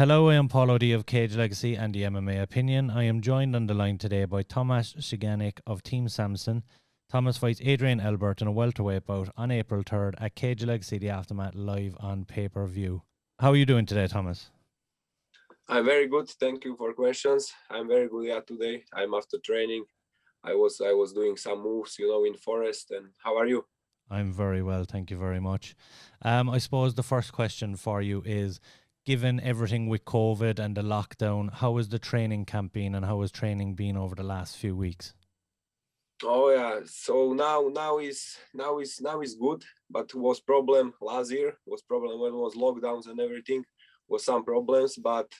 Hello, I am Paul O'D of Cage Legacy and the MMA Opinion. I am joined on the line today by Tomás Ciganik of Team Samson. Tomás fights Adrian Elbert in a welterweight bout on April 3rd at Cage Legacy The Aftermath live on pay-per-view. How are you doing today, Tomás? I'm very good. Thank you for questions. I'm very good today. I'm after training. I was doing some moves, in forest. And how are you? I'm very well, thank you very much. I suppose the first question for you is, given everything with COVID and the lockdown, how has the training camp been and how has training been over the last few weeks? Oh yeah. So now is good, but was problem last year. Was problem when it was lockdowns and everything. Was some problems, but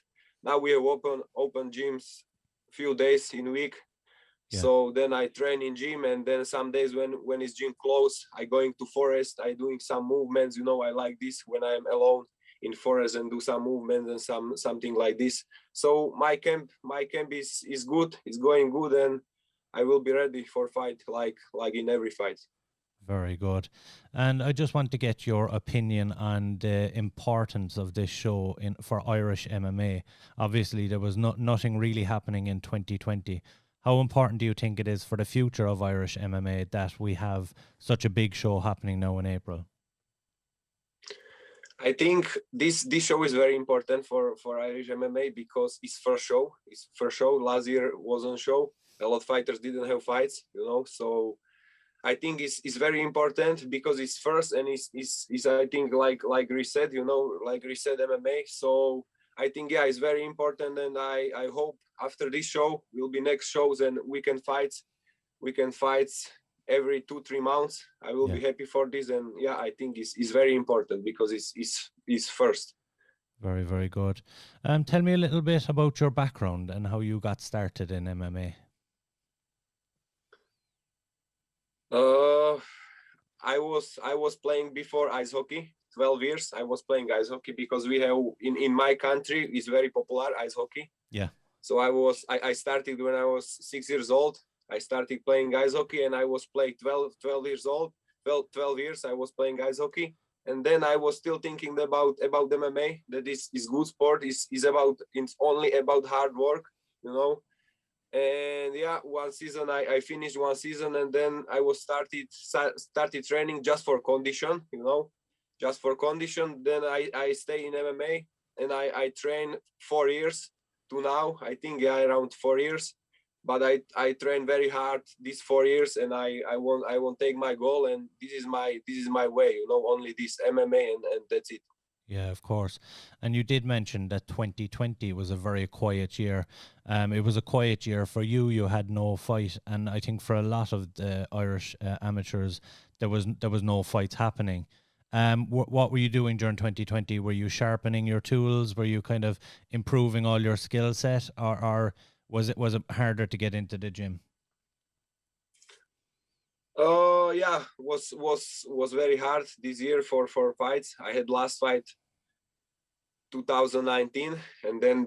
now we have open gyms few days in week. Yeah. So then I train in gym, and then some days when it's gym closed, I going to forest. I doing some movements. I like this when I'm alone in forest and do some movements and something like this. So my camp is good. It's going good, and I will be ready for fight like in every fight. Very good. And I just want to get your opinion on the importance of this show for Irish MMA. Obviously, there was nothing really happening in 2020. How important do you think it is for the future of Irish MMA that we have such a big show happening now in April? I think this show is very important for Irish MMA because it's first show. It's first show. Last year wasn't show. A lot of fighters didn't have fights, So I think it's very important because it's first, and it's I think like reset, like reset MMA. So I think it's very important, and I hope after this show will be next shows and we can fight every 2-3 months. I will be happy for this, and I think it's very important because it's first. Very, very good. Tell me a little bit about your background and how you got started in MMA. I was playing before ice hockey. 12 years I was playing ice hockey because we have in my country is very popular ice hockey. Yeah. So I started when I was 6 years old. I started playing ice hockey, and I was playing 12 years old. 12 years I was playing ice hockey, and then I was still thinking about MMA. That is good sport. It's only about hard work, And one season I finished one season, and then I was started training just for condition, just for condition. Then I stay in MMA, and I train 4 years to now. I think around 4 years, but I train very hard these 4 years, and I won't take my goal, and this is my way, only this MMA, and that's it. Yeah, of course. And you did mention that 2020 was a very quiet year. It was a quiet year for you. You had no fight, and I think for a lot of the Irish amateurs, there was no fights happening. What were you doing during 2020? Were you sharpening your tools? Were you kind of improving all your skill set, or was it harder to get into the gym? Was very hard this year for fights. I had last fight 2019, and then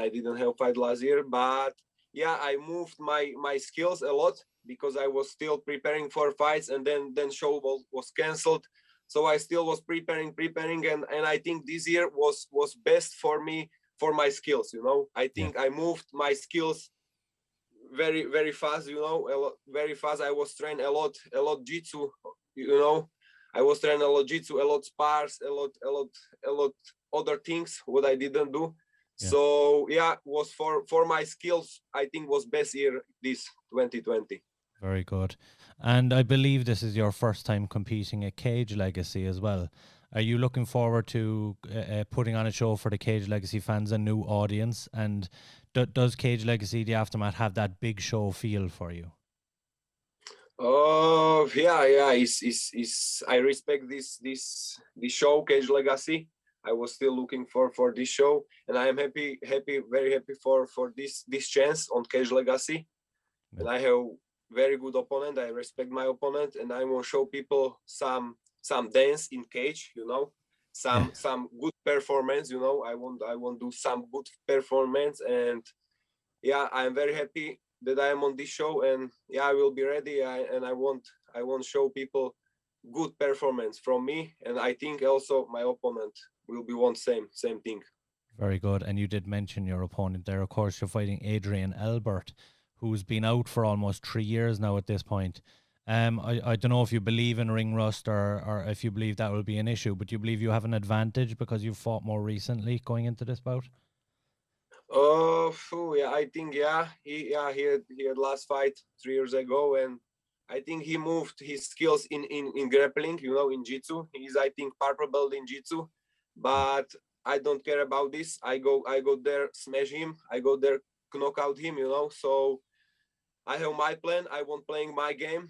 I didn't have fight last year. But I moved my skills a lot because I was still preparing for fights, and then show was canceled. So I still was preparing, and I think this year was best for me for my skills. I think I moved my skills very, very fast, very fast. I was trained a lot jiu-jitsu, I was trained a lot jiu-jitsu, a lot spars, a lot other things what I didn't do. Yeah. So was for my skills, I think was best year this 2020. Very good. And I believe this is your first time competing at Cage Legacy as well. Are you looking forward to putting on a show for the Cage Legacy fans, a new audience? And does Cage Legacy The Aftermath have that big show feel for you? I respect this show, Cage Legacy. I was still looking for this show, and I am very happy for this chance on Cage Legacy. Yeah. And I have very good opponent. I respect my opponent, and I want to show people some dance in cage, some good performance, I want do some good performance, and I'm very happy that I am on this show, and I will be ready, and I want show people good performance from me, and I think also my opponent will be one same thing. Very good. And you did mention your opponent there. Of course, you're fighting Adrian Elbert, who's been out for almost 3 years now at this point. I don't know if you believe in ring rust or if you believe that will be an issue, but you believe you have an advantage because you've fought more recently going into this bout? Yeah, I think he had last fight 3 years ago, and I think he moved his skills in grappling, in Jitsu. He's, I think, purple belt in Jitsu, but I don't care about this. I go there, smash him. I go there, knock out him. So I have my plan. I want playing my game.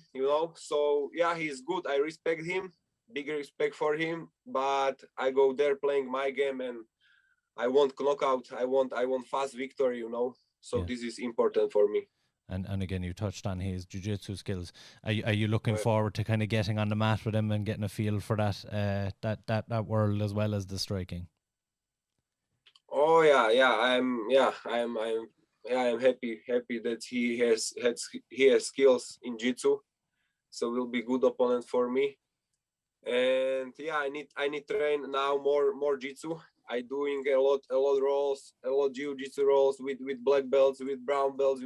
So yeah, he's good. I respect him. Big respect for him. But I go there playing my game, and I want knockout. I want fast victory. So Yeah. this is important for me. And again, you touched on his jiu-jitsu skills. Are you looking forward to kind of getting on the mat with him and getting a feel for that world as well as the striking? Oh yeah. I'm happy that he has skills in jiu-jitsu, so will be good opponent for me. And yeah, I need train now more jiu-jitsu. I doing a lot rolls, a lot jiu-jitsu rolls with black belts, with brown belts.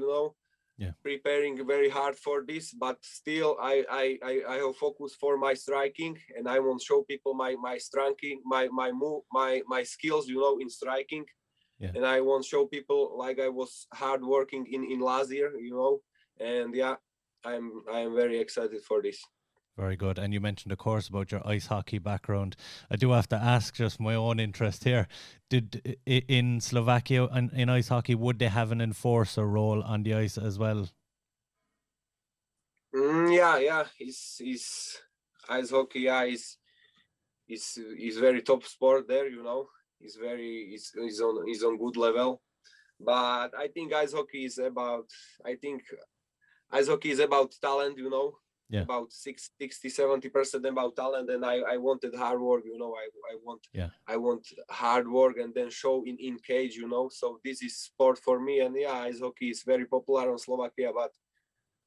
Yeah. Preparing very hard for this, but still I have focus for my striking, and I want to show people my striking, my move, my skills, in striking. Yeah. And I want to show people like I was hard working in last year, and yeah, I am very excited for this. Very good. And you mentioned, of course, about your ice hockey background. I do have to ask, just my own interest here. In Slovakia in ice hockey, would they have an enforcer role on the ice as well? Yeah. Is ice hockey. Yeah, is very top sport there. Is on good level. But I think ice hockey is about. I think ice hockey is about talent. Yeah. About 60-70% about talent, and I wanted hard work. I want hard work and then show in cage. So this is sport for me, and yeah, ice hockey is very popular in Slovakia, but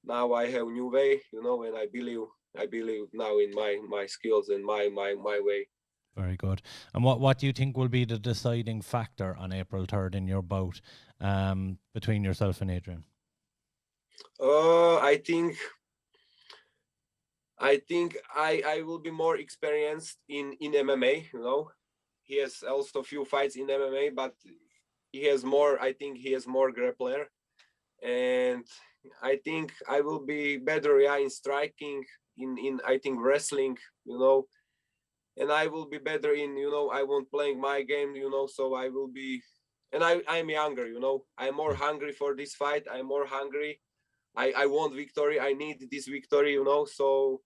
now I have new way, and I believe now in my skills and my way. Very good. And what do you think will be the deciding factor on April 3rd in your bout between yourself and Adrian? I will be more experienced in MMA. He has also few fights in MMA, but he has more. I think he has more grappler, and I think I will be better, yeah, in striking, in I think wrestling, and I will be better in, I want playing my game, so I will be, and I'm younger, I'm more hungry for this fight. I'm more hungry. I want victory. I need this victory, so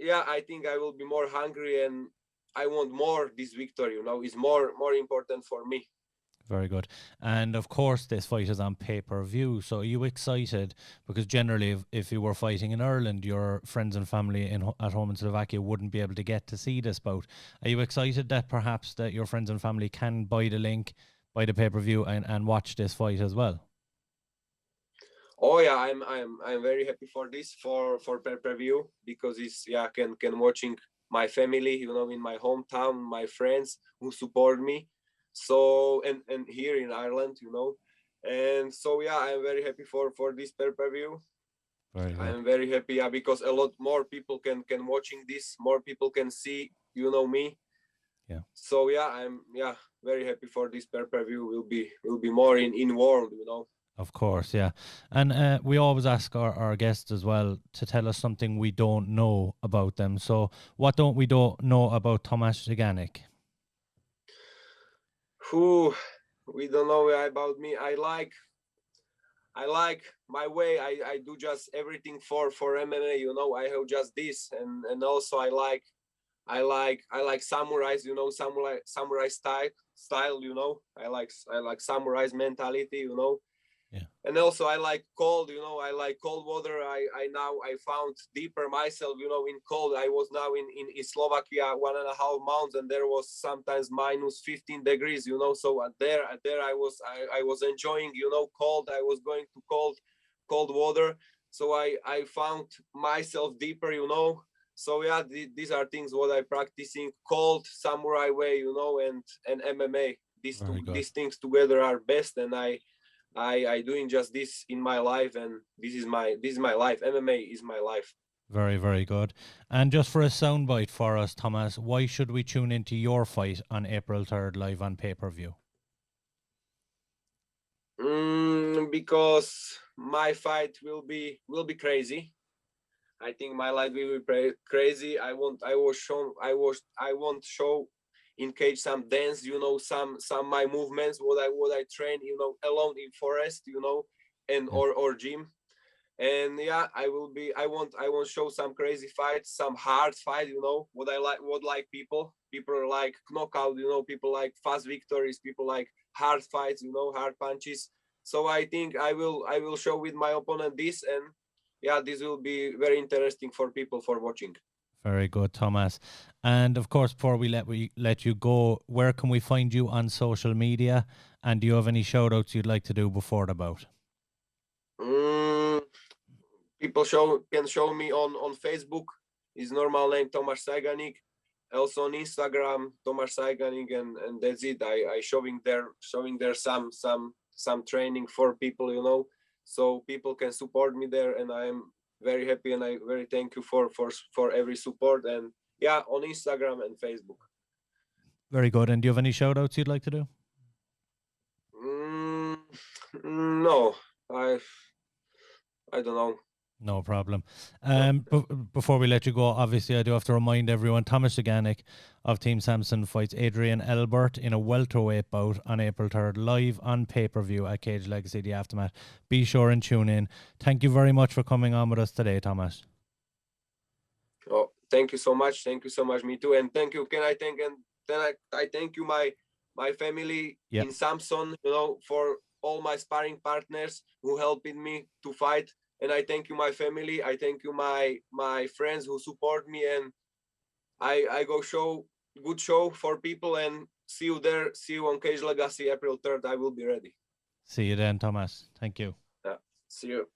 yeah, I think I will be more hungry, and I want more this victory, is more important for me. Very good. And of course, this fight is on pay-per-view. So are you excited? Because generally, if you were fighting in Ireland, your friends and family at home in Slovakia wouldn't be able to get to see this bout. Are you excited that perhaps that your friends and family can buy the link, buy the pay-per-view, and watch this fight as well? Oh yeah, I'm very happy for this for pay-per-view, because it's, yeah, can watching my family, in my hometown, my friends who support me. So and here in Ireland, and so yeah, I'm very happy for this pay-per-view. Very good. I'm very happy, yeah, because a lot more people can watching this, more people can see, me. Yeah. So yeah, I'm, yeah, very happy for this pay-per-view. Will be more in world, Of course, yeah. And we always ask our guests as well to tell us something we don't know about them. So what don't we know about Tomás Ciganik? Who we don't know about me. I like my way. I do just everything for MMA. I have just this, and also I like samurais. Samurai style. I like samurai mentality. Yeah. And also I like cold. I like cold water. I found deeper myself. In cold. I was now in Slovakia 1.5 months, and there was sometimes minus 15 degrees. So there I was enjoying. Cold. I was going to cold water. So I found myself deeper. So yeah, these are things what I practicing: cold samurai way, and MMA. these things together are best, and I doing just this in my life, and this is my life. MMA is my life. Very, very good. And just for a soundbite for us, Tomas, why should we tune into your fight on April 3rd live on pay-per-view? Because my fight will be crazy. I think my life will be crazy. I want show in cage some dance, some my movements, what I train, alone in forest, and or gym. And yeah, I want show some crazy fights, some hard fight, what people like knockout, people like fast victories, people like hard fights, hard punches. So I think I will show with my opponent this, and yeah, this will be very interesting for people for watching. Very good, Tomas. And of course, before we let you go, where can we find you on social media? And do you have any shout outs you'd like to do before the bout? People can show me on Facebook. His normal name Tomás Ciganik. Also on Instagram, Tomás Ciganik, and that's it. I showing there some training for people, so people can support me there, and I am very happy, and I very thank you for every support, and yeah, on Instagram and Facebook. Very good. And do you have any shout outs you'd like to do? No, I don't know. No problem. Before we let you go, obviously I do have to remind everyone, Tomás Ciganik of Team Samson fights Adrian Elbert in a welterweight bout on April 3rd, live on pay-per-view at Cage Legacy, the Aftermath. Be sure and tune in. Thank you very much for coming on with us today, Tomas. Oh, thank you so much. Thank you so much. Me too. And thank you. Can I thank, and then I thank you, my family in Samson, for all my sparring partners who helped me to fight. And I thank you, my family. I thank you, my friends who support me. And I go good show for people, and see you there. See you on Cage Legacy, April 3rd. I will be ready. See you then, Tomas. Thank you. Yeah. See you.